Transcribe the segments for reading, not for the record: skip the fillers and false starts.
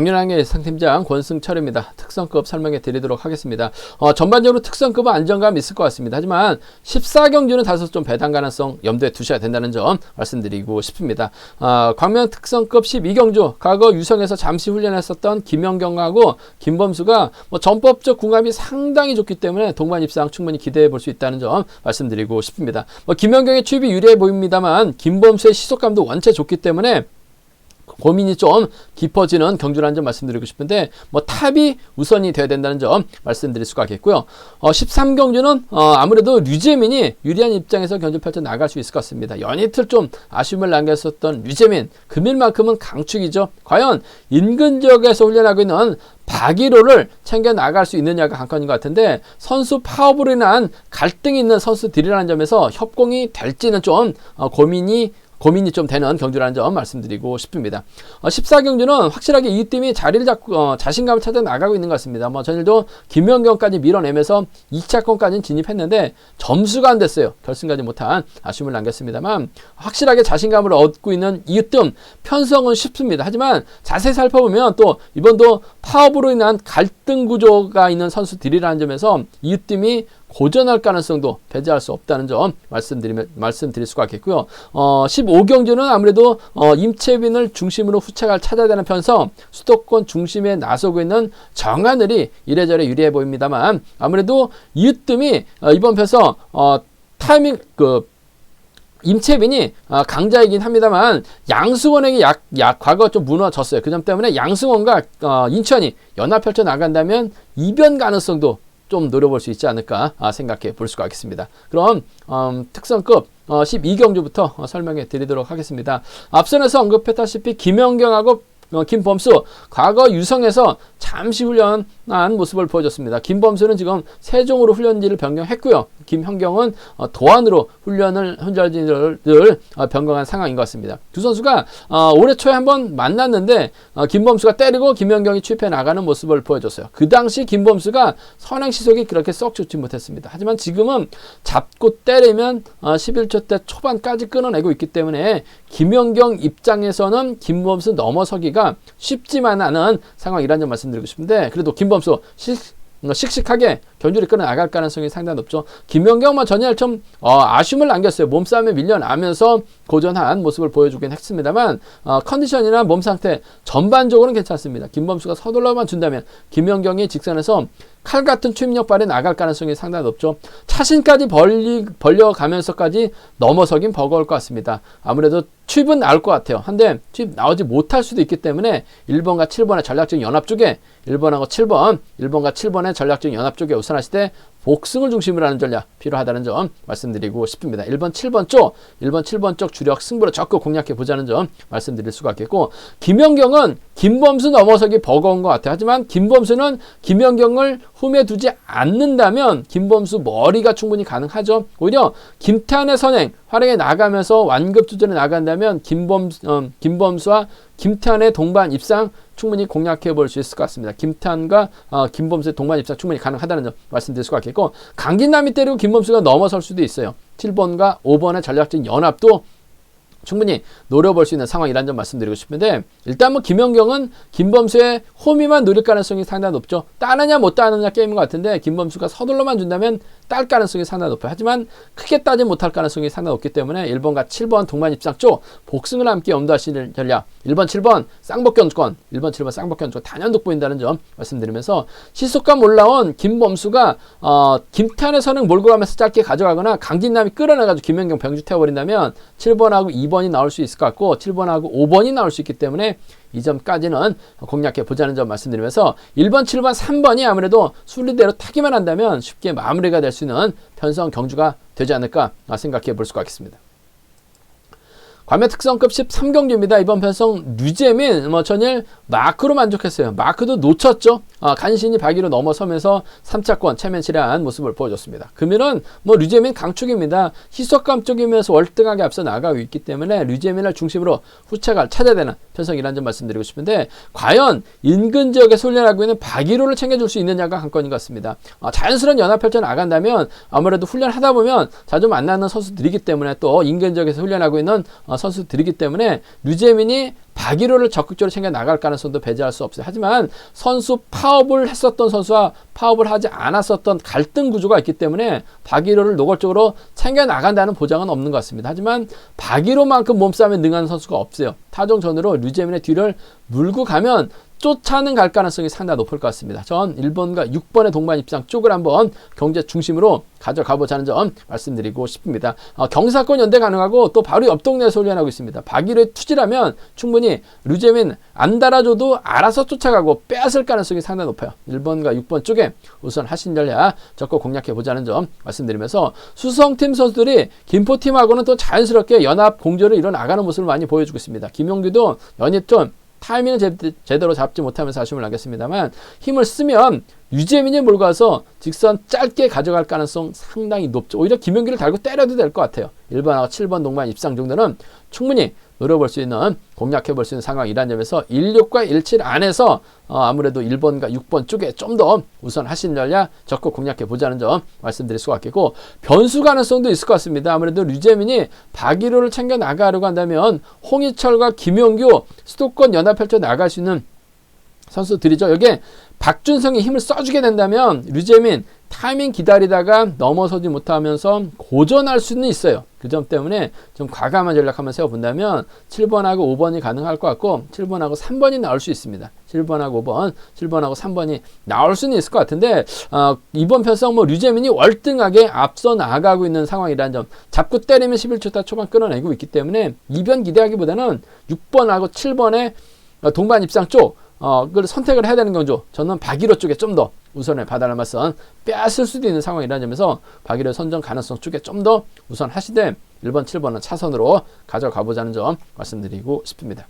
경륜항의 상팀장 권승철입니다. 특성급 설명해 드리도록 하겠습니다. 전반적으로 특성급은 안정감 있을 것 같습니다. 하지만 14경주는 다소 좀 배당 가능성 염두에 두셔야 된다는 점 말씀드리고 싶습니다. 광명 특성급 12경주 과거 유성에서 잠시 훈련했었던 김연경하고 김범수가 전법적 궁합이 상당히 좋기 때문에 동반 입상 충분히 기대해 볼 수 있다는 점 말씀드리고 싶습니다. 김연경의 취입이 유리해 보입니다만 김범수의 시속감도 원체 좋기 때문에 고민이 좀 깊어지는 경주라는 점 말씀드리고 싶은데 탑이 우선이 돼야 된다는 점 말씀드릴 수가 있겠고요. 13경주는 아무래도 류재민이 유리한 입장에서 경주 펼쳐 나갈 수 있을 것 같습니다. 연이틀 좀 아쉬움을 남겼었던 류재민 금일만큼은 강축이죠. 과연 인근 지역에서 훈련하고 있는 박일호를 챙겨 나갈 수 있느냐가 관건인 것 같은데 선수 파업으로 인한 갈등이 있는 선수들이라는 점에서 협공이 될지는 좀 고민이 좀 되는 경주라는 점 말씀드리고 싶습니다. 14경주는 확실하게 이 팀이 자리를 잡고 자신감을 찾아 나가고 있는 것 같습니다. 전일도 김연경까지 밀어내면서 2차권까지는 진입했는데 점수가 안 됐어요. 결승까지 못한 아쉬움을 남겼습니다만 확실하게 자신감을 얻고 있는 이 팀 편성은 쉽습니다. 하지만 자세히 살펴보면 또 이번도 파업으로 인한 갈등 구조가 있는 선수들이라는 점에서 이 팀이 고전할 가능성도 배제할 수 없다는 점 말씀드릴 수가 있겠고요. 15경주는 아무래도 임채빈을 중심으로 후차를 찾아야 되는 편서 수도권 중심에 나서고 있는 정하늘이 이래저래 유리해 보입니다만 아무래도 이웃뜸이 이번 편서 타이밍 임채빈이 강자이긴 합니다만 양승원에게 과거 좀 무너졌어요. 그 점 때문에 양승원과 인천이 연합 펼쳐 나간다면 이변 가능성도 좀 노려볼 수 있지 않을까 생각해 볼 수가 있겠습니다. 그럼 특성급 12경주부터 설명해 드리도록 하겠습니다. 앞선에서 언급했다시피 김연경하고 김범수 과거 유성에서 잠시 훈련한 모습을 보여줬습니다. 김범수는 지금 세종으로 훈련지를 변경했고요. 김현경은 도안으로 훈련지를 변경한 상황인 것 같습니다. 두 선수가 올해 초에 한번 만났는데 김범수가 때리고 김현경이 취입해 나가는 모습을 보여줬어요. 그 당시 김범수가 선행 시속이 그렇게 썩 좋지 못했습니다. 하지만 지금은 잡고 때리면 11초 대 초반까지 끊어내고 있기 때문에 김현경 입장에서는 김범수 넘어서기가 쉽지만 않은 상황이라는 점 말씀드리고 싶은데 그래도 김범수 씩씩하게 경주를 끌어나갈 가능성이 상당히 높죠. 김연경만 전일 좀 아쉬움을 남겼어요. 몸싸움에 밀려나면서 고전한 모습을 보여주긴 했습니다만 컨디션이나 몸 상태 전반적으로는 괜찮습니다. 김범수가 서둘러만 준다면 김연경이 직선에서 칼 같은 추임력 발에 나갈 가능성이 상당히 높죠. 차신까지 벌려가면서까지 넘어서긴 버거울 것 같습니다. 아무래도 추입은 나올 것 같아요. 한데 추입 나오지 못할 수도 있기 때문에 1번과 7번의 전략적 연합 쪽에 1번과 7번의 전략적 연합 쪽에 우선하실 때 복승을 중심으로 하는 전략 필요하다는 점 말씀드리고 싶습니다. 1번, 7번 쪽 주력 승부로 적극 공략해 보자는 점 말씀드릴 수가 있겠고 김연경은 김범수 넘어서기 버거운 것 같아요. 하지만 김범수는 김연경을 흠에 두지 않는다면 김범수 머리가 충분히 가능하죠. 오히려 김태환의 선행 활약에 나가면서 완급주전에 나간다면 김범수와 김태환의 동반 입상 충분히 공략해 볼 수 있을 것 같습니다. 김태환과 김범수의 동반 입상 충분히 가능하다는 점 말씀드릴 수가 있겠고 강긴남이 때리고 김범수가 넘어설 수도 있어요. 7번과 5번의 전략적 연합도 충분히 노려볼 수 있는 상황이라는 점 말씀드리고 싶은데 일단 김연경은 김범수의 호미만 노릴 가능성이 상당히 높죠. 따느냐 못 따느냐 게임인 것 같은데 김범수가 서둘러만 준다면 딸 가능성이 상당히 높아요. 하지만 크게 따지 못할 가능성이 상당히 높기 때문에 1번과 7번 동반 입상 쪽 복승을 함께 염두하시는 전략 1번, 7번 쌍복견권 1번, 7번 쌍복견권 단연독 보인다는 점 말씀드리면서 시속감 올라온 김범수가 김태환의 선행 몰고 가면서 짧게 가져가거나 강진남이 끌어내가지고 김연경 병주 태워버린다면 7번하고 2번이 나올 수 있을 것 같고 7번하고 5번이 나올 수 있기 때문에 이 점까지는 공략해 보자는 점 말씀드리면서 1번, 7번, 3번이 아무래도 순리대로 타기만 한다면 쉽게 마무리가 될 수 있는 편성 경주가 되지 않을까 생각해 볼 수가 있겠습니다. 과메 특성급 13경주입니다. 이번 편성 류재민 전일 마크로 만족했어요. 마크도 놓쳤죠. 간신히 박이로 넘어서면서 3차권 체면치레한 모습을 보여줬습니다. 금일은 류재민 강축입니다. 희석감 쪽이면서 월등하게 앞서 나가고 있기 때문에 류재민을 중심으로 후차가 찾아야 되는 편성이라는 점 말씀드리고 싶은데 과연 인근 지역에서 훈련하고 있는 박일호를 챙겨줄 수 있느냐가 관건인 것 같습니다. 자연스러운 연합 펼쳐 나간다면 아무래도 훈련하다 보면 자주 만나는 선수들이기 때문에 또 인근 지역에서 훈련하고 있는 선수들이기 때문에 류재민이 박일호를 적극적으로 챙겨 나갈 가능성도 배제할 수 없어요. 하지만 선수 파업을 했었던 선수와 파업을 하지 않았었던 갈등 구조가 있기 때문에 박일호를 노골적으로 챙겨 나간다는 보장은 없는 것 같습니다. 하지만 박일호만큼 몸싸움에 능한 선수가 없어요. 타종전으로 류재민의 뒤를 물고 가면 쫓아는 갈 가능성이 상당히 높을 것 같습니다. 전 1번과 6번의 동반 입장 쪽을 한번 경제 중심으로 가져가 보자는 점 말씀드리고 싶습니다. 경사권 연대 가능하고 또 바로 옆 동네에서 훈련하고 있습니다. 박일호의 투지라면 충분히 류재민 안 달아줘도 알아서 쫓아가고 빼앗을 가능성이 상당히 높아요. 1번과 6번 쪽에 우선 하신 전략 적극 공략해 보자는 점 말씀드리면서 수성팀 선수들이 김포팀하고는 또 자연스럽게 연합 공조를 이뤄나가는 모습을 많이 보여주고 있습니다. 김용규도 연입팀 타이밍을 제대로 잡지 못하면서 아쉬움을 나겠습니다만 힘을 쓰면 유재민이 몰고 와서 직선 짧게 가져갈 가능성 상당히 높죠. 오히려 김용기를 달고 때려도 될 것 같아요. 1번하고 7번 동반 입상 정도는 충분히 노려볼 수 있는 공략해 볼 수 있는 상황이라는 점에서 16과 17 안에서 아무래도 1번과 6번 쪽에 좀 더 우선 하신 전략 적극 공략해 보자는 점 말씀드릴 수가 있겠고 변수 가능성도 있을 것 같습니다. 아무래도 류재민이 박일호를 챙겨 나가려고 한다면 홍희철과 김용규 수도권 연합 펼쳐 나갈 수 있는 선수들이죠. 여기에 박준성이 힘을 써주게 된다면 류재민 타이밍 기다리다가 넘어서지 못하면서 고전할 수는 있어요. 그 점 때문에 좀 과감한 전략 한번 세워본다면 7번하고 5번이 가능할 것 같고 7번하고 3번이 나올 수 있습니다. 7번하고 5번, 7번하고 3번이 나올 수는 있을 것 같은데 이번 편성 류재민이 월등하게 앞서 나가고 있는 상황이라는 점 잡고 때리면 11초타 초반 끊어내고 있기 때문에 이변 기대하기보다는 6번하고 7번의 동반 입상 쪽 그걸 선택을 해야 되는 거죠. 저는 박일호 쪽에 좀 더 우선을 받아남아서 빼앗을 수도 있는 상황이라는 점에서 박일호 선정 가능성 쪽에 좀 더 우선 하시되 1번, 7번은 차선으로 가져가 보자는 점 말씀드리고 싶습니다.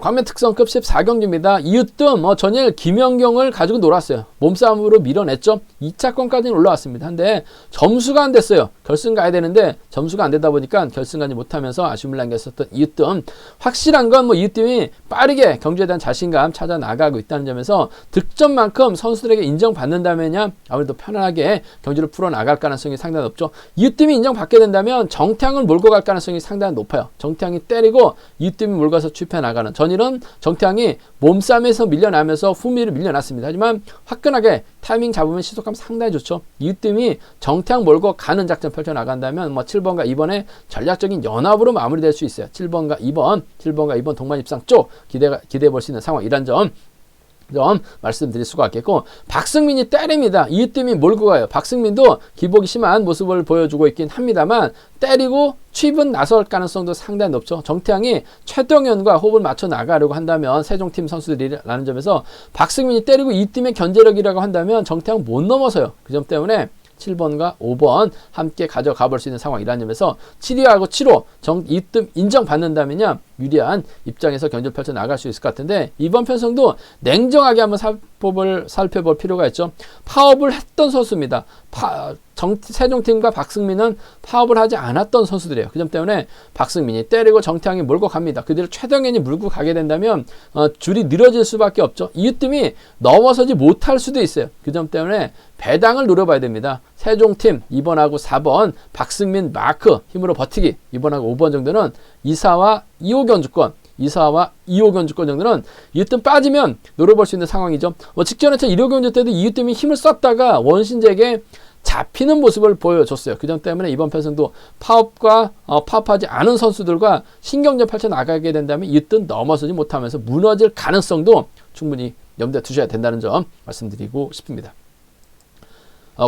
광면 특성급 14경기입니다. 이웃뜸 전일 김연경을 가지고 놀았어요. 몸싸움으로 밀어냈죠. 2차권까지는 올라왔습니다. 근데 점수가 안 됐어요. 결승 가야 되는데 점수가 안 되다 보니까 결승 가지 못하면서 아쉬움을 남겼었던 이웃뜸. 확실한 건 이웃뜸이 빠르게 경주에 대한 자신감 찾아 나가고 있다는 점에서 득점만큼 선수들에게 인정받는다면야 아무래도 편안하게 경주를 풀어나갈 가능성이 상당히 높죠. 이웃뜸이 인정받게 된다면 정태양을 몰고 갈 가능성이 상당히 높아요. 정태양이 때리고 이웃뜸이 몰고 가서 추입해 나가는 전일은 정태양이 몸싸움에서 밀려나면서 후미를 밀려났습니다. 하지만 화끈하게 타이밍 잡으면 시속감 상당히 좋죠. 이웃뜸이 정태양 몰고 가는 작전 펼쳐나간다면 7번과 2번의 전략적인 연합으로 마무리될 수 있어요. 7번과 2번 동반 입상 쪽 기대해 볼 수 있는 상황이란 점 말씀드릴 수가 있겠고 박승민이 때립니다. 이웃뜸이 몰고 가요. 박승민도 기복이 심한 모습을 보여주고 있긴 합니다만 때리고 취입은 나설 가능성도 상당히 높죠. 정태양이 최동현과 호흡을 맞춰 나가려고 한다면 세종팀 선수들이라는 점에서 박승민이 때리고 이웃뜸의 견제력이라고 한다면 정태양 못 넘어서요. 그 점 때문에 7번과 5번 함께 가져가 볼 수 있는 상황이라는 점에서 7위하고 7호 이뜸 인정받는다면요 유리한 입장에서 경주를 펼쳐 나갈 수 있을 것 같은데 이번 편성도 냉정하게 한번 살펴볼 필요가 있죠. 파업을 했던 선수입니다. 세종팀과 박승민은 파업을 하지 않았던 선수들이에요. 그 점 때문에 박승민이 때리고 정태양이 몰고 갑니다. 그 뒤로 최동현이 물고 가게 된다면 줄이 늘어질 수밖에 없죠. 이웃뜸이 넘어서지 못할 수도 있어요. 그 점 때문에 배당을 노려봐야 됩니다. 세종팀 2번하고 4번 박승민 마크 힘으로 버티기 2번하고 5번 정도는 2사와 2호 견주권 2사와 2호 견주권 정도는 이웃뜸 빠지면 노려볼 수 있는 상황이죠. 직전에 1호 견주 때도 이웃뜸이 힘을 썼다가 원신재에게 잡히는 모습을 보여줬어요. 그 점 때문에 이번 편성도 파업하지 않은 선수들과 신경전 펼쳐 나가게 된다면 이웃뜸 넘어서지 못하면서 무너질 가능성도 충분히 염두에 두셔야 된다는 점 말씀드리고 싶습니다.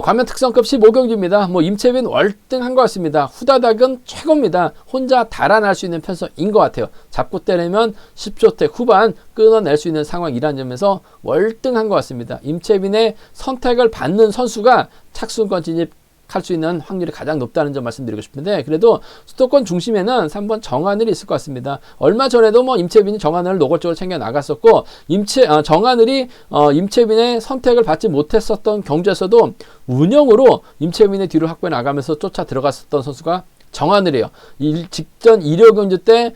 과면 특성급 15경기입니다. 임채빈 월등한 것 같습니다. 후다닥은 최고입니다. 혼자 달아날 수 있는 편성인 것 같아요. 잡고 때리면 10초대 후반 끊어낼 수 있는 상황이라는 점에서 월등한 것 같습니다. 임채빈의 선택을 받는 선수가 착순권 진입할 수 있는 확률이 가장 높다는 점 말씀드리고 싶은데 그래도 수도권 중심에는 3번 정하늘이 있을 것 같습니다. 얼마 전에도 임채빈이 정하늘을 노골적으로 챙겨 나갔었고 정하늘이 임채빈의 선택을 받지 못했었던 경주에서도 운영으로 임채빈의 뒤를 확보해 나가면서 쫓아 들어갔었던 선수가 정하늘이에요. 직전 1호 경주 때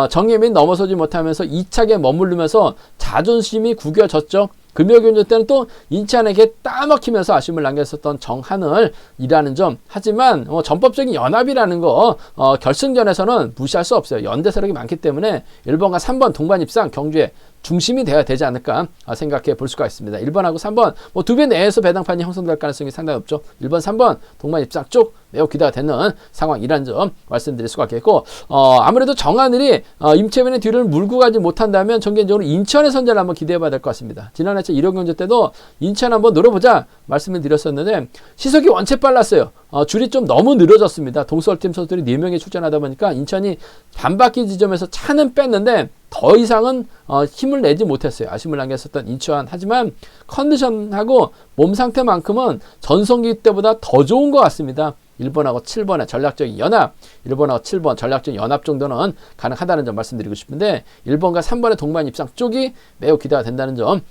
정예민 넘어서지 못하면서 2차게 머무르면서 자존심이 구겨졌죠. 금요경주 때는 또 인천에게 따먹히면서 아쉬움을 남겼었던 정하늘이라는 점. 하지만 전법적인 연합이라는 거 결승전에서는 무시할 수 없어요. 연대 세력이 많기 때문에 1번과 3번 동반 입상 경주에 중심이 되어야 되지 않을까 생각해 볼 수가 있습니다. 1번하고 3번 뭐 두 배 내에서 배당판이 형성될 가능성이 상당히 높죠. 1번, 3번 동반 입상 쪽 매우 기대가 되는 상황이란 점 말씀드릴 수가 있겠고, 아무래도 정하늘이 임채빈의 뒤를 물고 가지 못한다면 전개적으로 인천의 선제를 한번 기대해 봐야 될 것 같습니다. 지난해 1호 경주 때도 인천 한번 노려보자 말씀을 드렸었는데 시속이 원체 빨랐어요. 줄이 좀 너무 늘어졌습니다. 동서팀 선수들이 4명이 출전하다 보니까 인천이 반바퀴 지점에서 차는 뺐는데 더 이상은 힘을 내지 못했어요. 아쉬움을 남겼었던 인천. 하지만 컨디션하고 몸 상태만큼은 전성기 때보다 더 좋은 것 같습니다. 1번하고 7번의 전략적인 연합, 1번하고 7번 전략적인 연합 정도는 가능하다는 점 말씀드리고 싶은데 1번과 3번의 동반 입상 쪽이 매우 기대가 된다는 점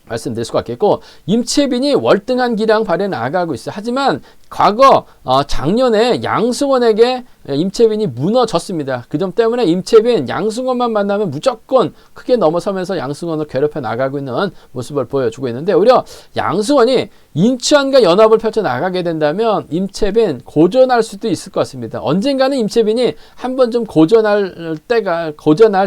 말씀드릴 수가 있겠고, 임채빈이 월등한 기량 발휘해 나가고 있어요. 하지만 과거 작년에 양승원에게 임채빈이 무너졌습니다. 그 점 때문에 임채빈 양승원만 만나면 무조건 크게 넘어서면서 양승원을 괴롭혀 나가고 있는 모습을 보여주고 있는데, 오히려 양승원이 인천과 연합을 펼쳐 나가게 된다면 임채빈 고전할 수도 있을 것 같습니다. 언젠가는 임채빈이 한번 좀 고전할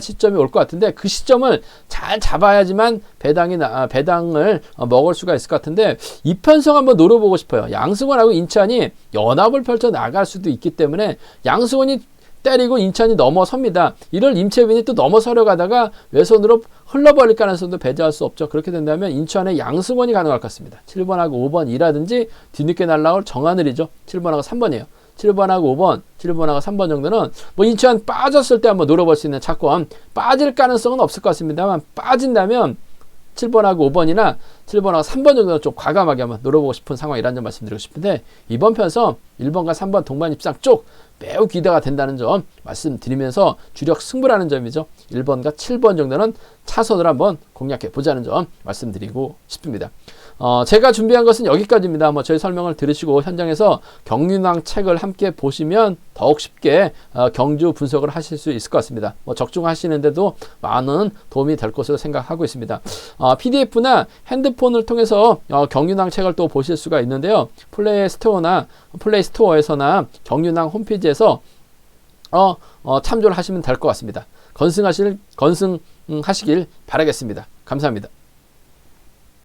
시점이 올 것 같은데 그 시점을 잘 잡아야지만 배당을 먹을 수가 있을 것 같은데, 이편성 한번 노려보고 싶어요. 양승원하고 인천이 연합을 펼쳐 나갈 수도 있기 때문에 양승원이 때리고 인천이 넘어섭니다. 이를 임채빈이 또 넘어서려 가다가 왼손으로 흘러버릴 가능성도 배제할 수 없죠. 그렇게 된다면 인천의 양승원이 가능할 것 같습니다. 7번하고 5번이라든지 뒤늦게 날라올 정하늘이죠. 7번하고 3번이에요. 7번하고 5번, 7번하고 3번 정도는 뭐 인천 빠졌을 때 한번 노려볼 수 있는 차권. 빠질 가능성은 없을 것 같습니다만 빠진다면 7번하고 5번이나 7번하고 3번 정도는 좀 과감하게 한번 노려보고 싶은 상황이라는 점 말씀드리고 싶은데, 이번 편성 1번과 3번 동반 입상 쪽 매우 기대가 된다는 점 말씀드리면서 주력 승부라는 점이죠. 1번과 7번 정도는 차선을 한번 공략해 보자는 점 말씀드리고 싶습니다. 제가 준비한 것은 여기까지입니다. 저희 설명을 들으시고 현장에서 경륜왕 책을 함께 보시면 더욱 쉽게 경주 분석을 하실 수 있을 것 같습니다. 적중하시는데도 많은 도움이 될 것으로 생각하고 있습니다. PDF나 핸드폰을 통해서 경륜왕 책을 또 보실 수가 있는데요. 플레이스토어에서나 경륜왕 홈페이지에서 참조를 하시면 될 것 같습니다. 건승하시길 바라겠습니다. 감사합니다.